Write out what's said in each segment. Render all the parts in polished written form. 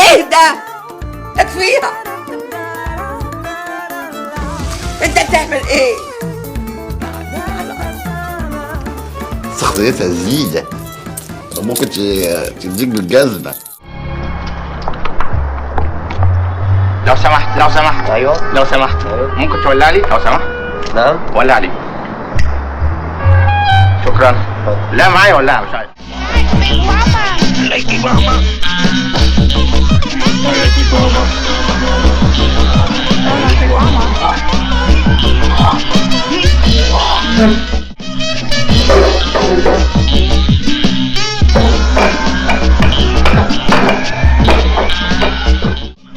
ايه ده؟ اكفيها. انت بتعمل ايه؟ شخصيتها جديدة، ممكن تديك بالجزمة. لو سمحت لو سمحت. ايوه لو سمحت أيوة. ممكن تولع لي لو سمحت؟ نعم ولع لي. شكرا. لا معايا ولا مش عارف.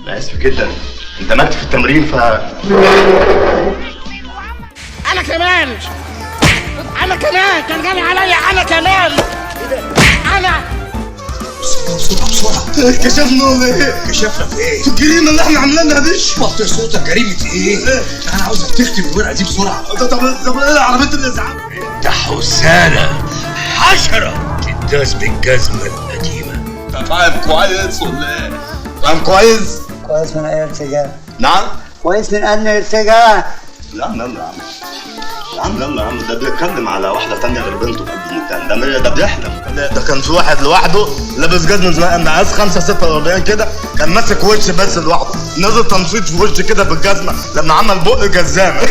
أنا آسف جدا، اندمجت في التمرين انا كمان كان جالي عليا انا كمان. انا بسرعة كشفنا ولا ايه؟ كشفنا في ايه؟ في الجريمة اللي احنا عاملينها دي. وطي صوتك، جريمة ايه؟ انا عاوزك تكتب الورقة دي بسرعة. طب ايه عربية الإسعاف؟ ده حسالة حشرة تداس بالجزمة القديمة. انت فاهم كويس ولا ايه؟ فاهم كويس؟ كويس من أي ارتجاع؟ نعم؟ كويس من أنهي ارتجاع؟ يا عم يلا يا عم يلا يا عم، ده بيتكلم على واحدة تانية غير بنته في قلب المكان، ده بيحلم. ده كان في واحد لوحده لابس جزمة مقاس 546 كده، كان ماسك وش بس لوحده، نزل تنشيط في وش كده بالجزمة لما عمل بق جزامة.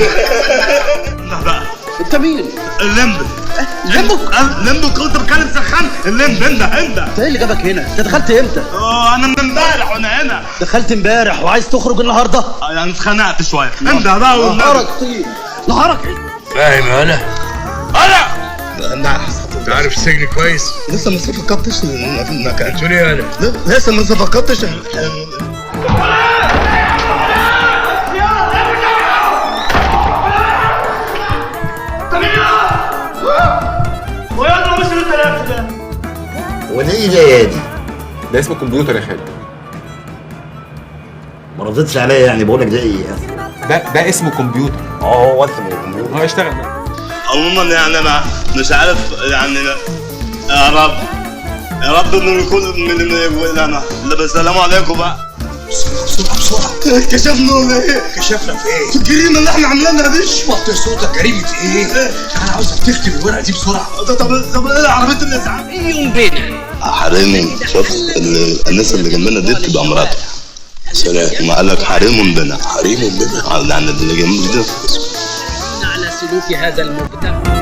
لا بقى انت مين؟ الليمبي. الليمبي كنت بتكلم سخان. الليمبي انت انت ايه اللي جابك هنا؟ انت دخلت امتى؟ انا من امبارح وانا هنا. دخلت امبارح وعايز تخرج النهارده؟ يعني اتخنقت شوية. انت بقى نهارك طين نهارك. فاهم انا؟ انت عارف السجن كويس؟ لسه ما فكرتش المكان. قلت لي انا لسه ما فكرتش. وليه جايه دي؟ ده اسمه كمبيوتر يا خالد. ما ردتش عليا يعني، بقول لك ده ايه؟ ده اسمه كمبيوتر. هو اسمه كمبيوتر. هو اشتغل بقى. عموما يعني انا مش عارف يعني، يا رب يا رب ان كل من انا لا. السلام عليكم بقى. بسرعة كشفنا ولا ايه؟ كشفنا في ايه؟ في الجريمة اللي احنا عاملينها دي. وطي صوتك، جريمة ايه؟ انا عاوزك تكتب الورقة دي بسرعة. طب ايه عربية الاسعاف؟ يوم بينا حريم. شوف الناس اللي جنبنا دي بتبقى مراته. سلام. ما قال لك حريم بنا. حريم بنا يعني اللي جنبنا دي على سلوك هذا المجتمع.